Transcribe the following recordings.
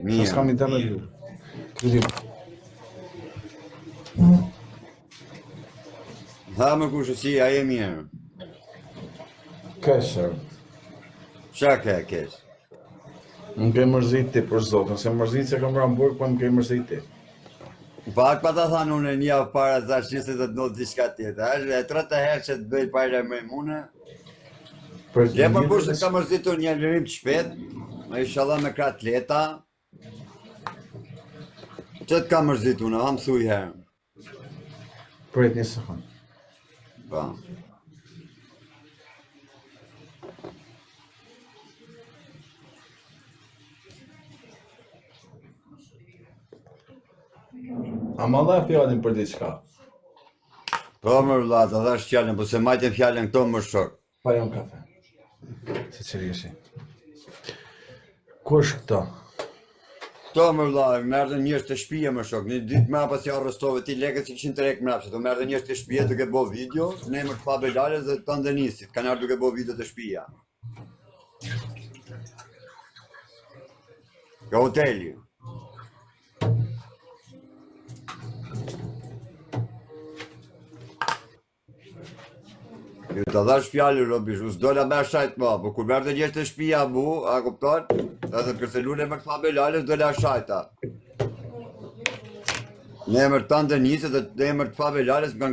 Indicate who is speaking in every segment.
Speaker 1: Mirë.
Speaker 2: S'kam internet ju. Kërgjim.
Speaker 1: Ha më kush si, a e mirë.
Speaker 2: Keshër.
Speaker 1: Qa kesh?
Speaker 2: Më ke mërzit ti për zotën, se mërzit se kam rënë burg, po më ke mërzit ti.
Speaker 1: Pak pa ta thanë unë një javë para të ashtë se të të ndotë diçka tjetër. E 30 herë që të bëj pajra me mune. Je për kur se ka mërzitur një lirim të shpet, me inshallah me kratë leta. Që të ka mërzitur në, ham thuj herë.
Speaker 2: Pret një sekund.
Speaker 1: Pa.
Speaker 2: A ma dha fjallin për diçka?
Speaker 1: Po më vëlla, ta dhash fjallin, po se majtën fjallin këto më shok.
Speaker 2: Pa jon kafe. Se qëri eshi. Kush këto?
Speaker 1: Këto më vëlla, më erdhën njerëz të shtëpia më shok. Një ditë më pas ja arrestove ti lekët që kishin trek mbrapsht. Do më erdhën njerëz të shtëpia duke bo video, në emër të Fabelales dhe të Denisit. Kanë ardhur duke bo video të shtëpia. Nga hoteli. Ju të dhash fjallë, Robish, u s'dolla me ashajt ma, po kur mërë të njerëz të shtëpia mu, a kupton? Dhe të kërcelune me këta Fabelales, dolla ashajta. Në emër të Denisit dhe në emër të Fabelales më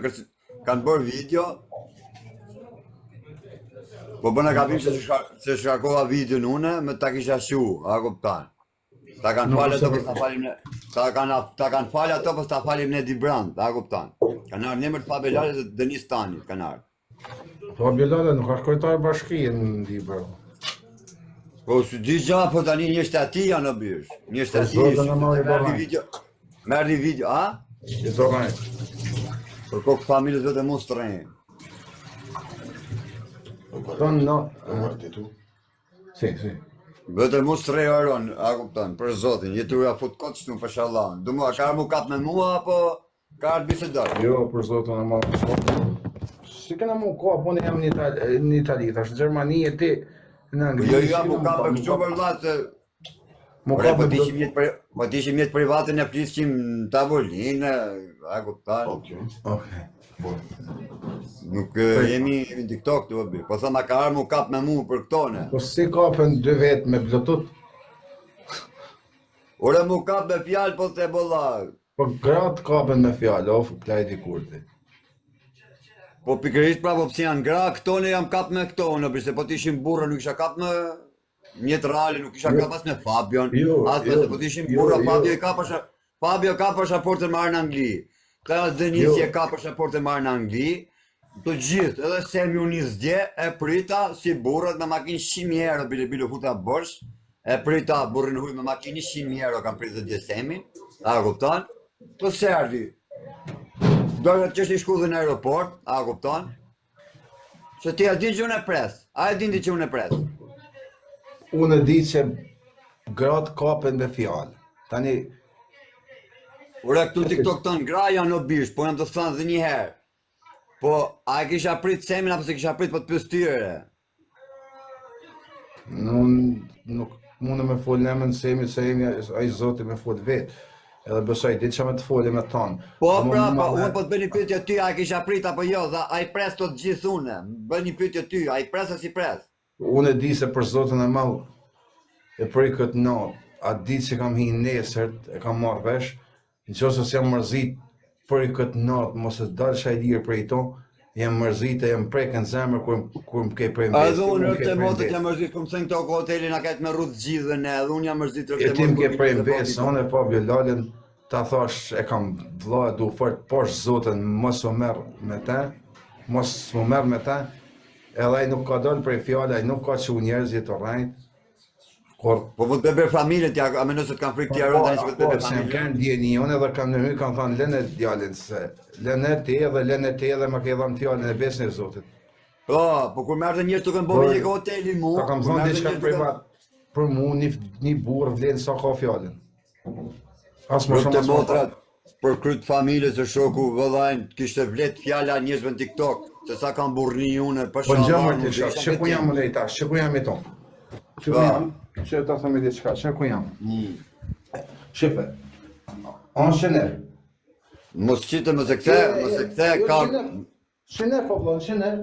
Speaker 1: kanë bërë video. Po bëna gabim se shkarkova videon une, me ta kisha shu, a kupton? Ta kanë falë ato për ta falim ne. Ta kanë falë ato për ta falim ne Dibrand, a kupton? Kanë ardhur në emër të Fabelales dhe Denis Tanit, kanë ardhur.
Speaker 2: Fabelale nuk është kryetar bashkie në Libër.
Speaker 1: Po si di gja, po tani një shtati janë obish. Një shtati merdi video, a?
Speaker 2: I zoraj.
Speaker 1: Për kokë familjes vetë mos të rejnë.
Speaker 2: Ton no. Si.
Speaker 1: Vetë mos të rejnë aron, a kupton, për zotin, jetuja fut kotë shtu për shallan. Du mua, ka mu kap me mua, apo ka arë bisedar?
Speaker 2: Jo, për zotin e malë. Si kena mu ka, po në jam në Itali, tash në Gjermani e ti në Angli.
Speaker 1: Jo, jam mu ka për kështu për vlatë. Po t'ishim jetë private në flisqim në tavolinë, a kuptan.
Speaker 2: Okej.
Speaker 1: Nuk jemi në TikTok të obi. Po thëma ka arë mu kap me mu për këtone.
Speaker 2: Po si kapën 2 vetë me Bluetooth?
Speaker 1: Ore mu kap me fjallë po të bolla.
Speaker 2: Po gratë kapën me fjallë, of, plajti kurti.
Speaker 1: Po pikërisht pra, po pësi janë gra, këtone jam kap me këtone, se po t'ishim burra nuk isha kap me mjetë rali, nuk isha kap as me Fabion, po t'ishim burra, Fabio ka pasaportën marrë në Angli, këta Denisi e ka pasaportën marrë në Angli, të gjithë, edhe Semi unis dje, e prita si burrat me makinë 100 euro, bile huta bërsh, e prita burrin huj me makinë 100 euro, kam pritë dje Semi, a kuptan, të serdi. Dojë që është i shkudhë në aeroport, a kupton? Se ti a di që unë e pres, a e dindi që unë e pres?
Speaker 2: Unë e di që gratë kapen me fjallë. Tani...
Speaker 1: Ure këtu TikTok tonë, gra janë në bish, po jam të thënë dhe një herë. Po, a e kisha prit Semin, apo se kisha prit po të pës tyre?
Speaker 2: Nuk mune me folë në emën Semi, a i zoti me folë vetë. Edhe besoj, ti që me të folje me tonë.
Speaker 1: Po, pra, unë po të bëni pyetje ty, a kisha prit apo jo, dhe a i pres të gjithë une. Bëni pyetje ty, a i pres a si pres?
Speaker 2: Unë e di se për zotën e malë, e prej këtë natë, a di që kam hi nesërt, e kam marrë vesh, në qëse se jam mërzit prej këtë natë, mos e dalë shaj lirë prej to, jam mërzit e jam prejkën zemër kur më kej prej mbes.
Speaker 1: Edhe unë rëtë e motët jam mërzit, ku më thënë këto hotelin a ketë me rrudhë gjithë ne, edhe unë jam mërzit rëtë e motët.
Speaker 2: E ti më kej prej mbes, unë e Fabio Lalën, ta thash e kam vlla du fort poshtë zotën, mos u merr me te, edhe ai nuk ka dalë prej fjallë, ai nuk ka që njerëzit të rrajt.
Speaker 1: Po vëtë beber familje tja, a me nëse të kam frikë tja rënda një që vëtë beber familje?
Speaker 2: Se më kanë djeni unë edhe kam në hy, kam thonë lënë djallin se, lënë te edhe ma ke dhamë tjallin e besën e zotit.
Speaker 1: Po kur me ardhe njërë të kënë bëmi një ka hoteli mu,
Speaker 2: ta kam thonë diçka privat, për mu një burë vlenë sa ka fjallin.
Speaker 1: Rëtë e motrat, për krytë familjes e shoku vëllajnë, kishte vlet fjalla njëzve në TikTok, se sa kam burni une, për
Speaker 2: Po gjëmër të shak, që ku jam më lejta, që ku jam i tonë? Që ku jam? Që ta thëmë i diçka, që ku jam? Shife. On shëner.
Speaker 1: Mos qitë, mos e kthe, ka...
Speaker 2: Shëner, po vllon, shëner.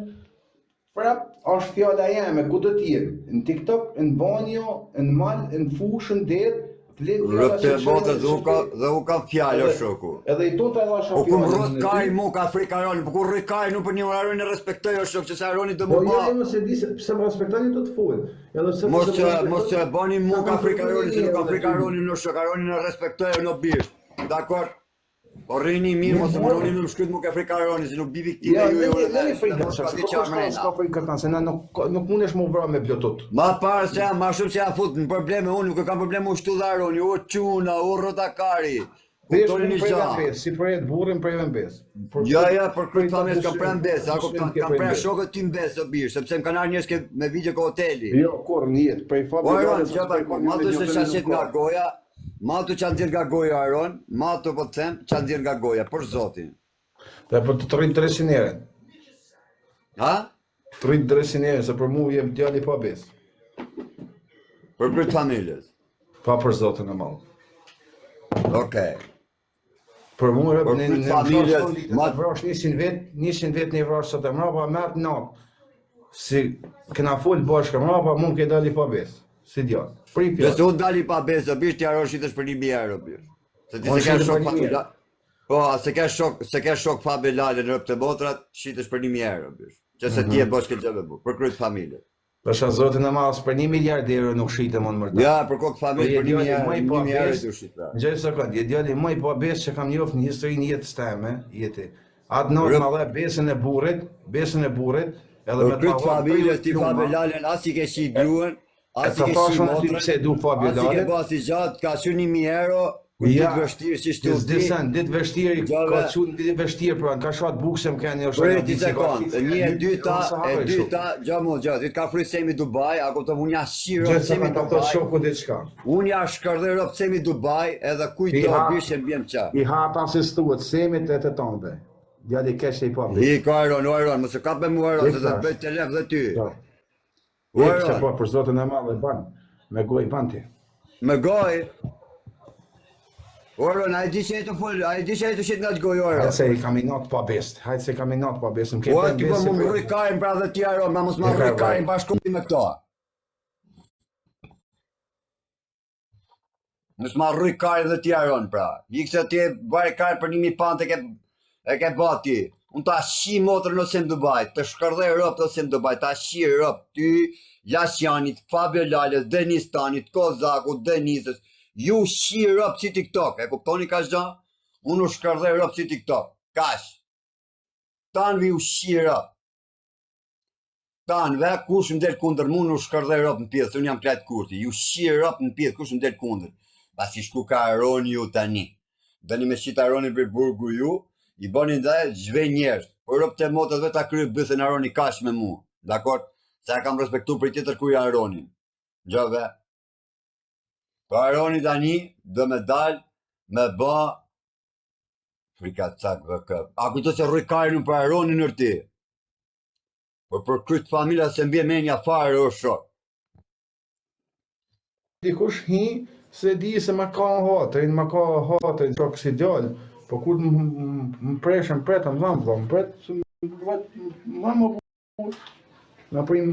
Speaker 2: Prap, është fjala jeme, ku do t'jenë? Në TikTok, në banjo, në mal, në fush, në det,
Speaker 1: Rëpte botë dhe u ka fjallë o shoku.
Speaker 2: Edhe I tonë të edhe
Speaker 1: O ku më rrët kaj mu ka frika Aroni, po ku rrët kaj nuk për një Aroni respektoj o shok, që se Aroni dhe mu
Speaker 3: Po
Speaker 1: ma.
Speaker 3: ja mos e di se më respektoni do të folë.
Speaker 1: Mos që bani mu ka frika Aroni, se nuk ka frika Aroni në shok, Aroni në respektoj o në bisht. Dakor? Po rrini mirë, mos e më roni në shkryt mu ka frika Aroni, se nuk bi viktime ju e
Speaker 2: se nuk mundesh mu vra me blotut.
Speaker 1: Ma parë se jam, ma shumë se jam fut në probleme, unë nuk e kam probleme u shtu dhe Aroni, u quna, u rotakari. Kuptoni një gja.
Speaker 2: Si përjet burin për even bes.
Speaker 1: Ja, për kryt fames kam prej mbes, ako kam prej shokët ty mbes o bish, sepse më kanë arë njës me video ka hoteli.
Speaker 2: Jo, kur njët, prej fabi...
Speaker 1: O Aron, që ma të se qasit nga goja, ma të qanë dzirë nga goja Aron, ma të po të them qanë dzirë nga goja, për zotin.
Speaker 2: Dhe për të rritë dresineren.
Speaker 1: Ha?
Speaker 2: Të rritë dresineren, se për mu jem djali pa bes.
Speaker 1: Për kryt familjes.
Speaker 2: Pa për zotin e malë.
Speaker 1: Okej.
Speaker 2: Për mu rëp
Speaker 1: Për
Speaker 2: në
Speaker 1: kryt familjes, ma
Speaker 2: vrash 100 vet një vrash sot e mrapa, mërë natë. Si këna full bashkë mrapa, mund ke dali pa bes. Si djallë. Për I
Speaker 1: Nëse
Speaker 2: pjallë.
Speaker 1: unë dali pa besë, o bish t'i Aron shitesh për 1.000 euro, bish. Se ti
Speaker 2: Unë
Speaker 1: se ke
Speaker 2: shitem
Speaker 1: shok
Speaker 2: për 1.000
Speaker 1: familja. Po, se ke shok familale në rëp të botrat, shitesh për 1.000 euro, bish. Që se ti e bosh këtë gjëve bu, për kryt familje.
Speaker 2: Pasha zotin e malës, për 1 miliard euro nuk shite mund mërda.
Speaker 1: Ja, për kokë familje, për 1.000 euro t'u shita.
Speaker 2: Në gjëjë sekund, je djali mëj pa besë që kam njoft në historinë jetës teme, jeti. Atë nëtë ma dhe besën e burit, edhe
Speaker 1: Për
Speaker 2: me
Speaker 1: kryt familjes ti familalen, as i ke shi gruën, as i ke shi motrën,
Speaker 2: pse du Fabio
Speaker 1: as i ke
Speaker 2: Lalet.
Speaker 1: ba si gjatë, ka që 1.000 euro, ku ditë vështirë si shtu ti.
Speaker 2: Disen, ditë vështirë, ka qënë ditë vështirë, pra në ka shatë bukse më keni është...
Speaker 1: Për ti sekund, një e dyta, gjamo gjatë, ka fry semi Dubai, ako të unë ja shirë
Speaker 2: Gjithë se
Speaker 1: semi
Speaker 2: me të
Speaker 1: Dubai,
Speaker 2: shoku ditë shka.
Speaker 1: unë ja shkërdhe rëpë semi Dubai, edhe kujto bishën bjem qa.
Speaker 2: I hata se stuët, semit e të tonë djali keshte I pa besë.
Speaker 1: I ka Aron, mëse kap me mu Aron, se të bëjt të lef dhe ty. O
Speaker 2: Se po,
Speaker 1: Aron,
Speaker 2: për zotën e malë e banë, me goj banë ti.
Speaker 1: me goj, o Aron, a i di që e të full, a i di që e të shit nga të goj, o Aron.
Speaker 2: Hajtë se I kam I natë pa besë, hajtë se I kam I natë pa besë, më ke
Speaker 1: O,
Speaker 2: bën
Speaker 1: ti po
Speaker 2: besë.
Speaker 1: më rrëj karin pra dhe ti Aron, ma mos më rrëj karin bashkëpunti me këto. Mos më rrëj karin dhe ti Aron pra. I këse ti e bërë karin për 1.000 pante e ke bati. Unë ta shi motrën ose në Dubai, të shkërdhej rëpë ose në Dubai, ta shi rëpë ty, Lasjanit, Fabio Lales, Denis Tanit, Kozaku, Denisës, ju shi rëpë si TikTok, e kuptoni ka shgja? Unë u shkërdhej rëpë si TikTok, kash. Tanëve ju shi rëpë. Tanëve, kush më del kundër mu në u shkërdhej rëpë në pjesë, unë jam kletë kurti, ju shi rëpë në pjesë, kush më del kundër. Pasi shku ka Aroni ju tani. Dëni me shqita Aroni për burgu ju, I bani dhe zhvej njerës, por rëpë të motët dhe ta kryë bëthën Aroni kash me mu, dakor? Se ja kam respektu për tjetër kuj Aroni. Gjove? Për Aroni tani, dhe me dal, me ba, frika cak dhe këp. A kujto se rrëj karin për Aroni nër ti. Por për kryt familja se mbje menja fare o shok.
Speaker 2: Dikush hi, se di se ma ka hatërin, që kësi djallë, po kur më preshën pretë, më zamë, më pretë, më në prim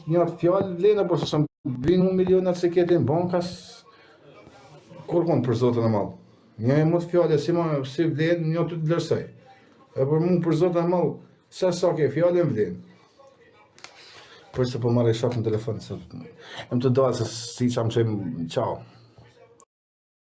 Speaker 2: njërë fjallë, lene, por se së më vinë 1 milionat se ketin bankas, kur konë për zotën e malë. Një e mëtë fjallë, si vlenë, një të të lërsej. E për mu për zotën e malë, se sa ke fjallë, më vlenë. Për se po marrë i shak në telefon, e më të dalë se si që më qëjmë, qau.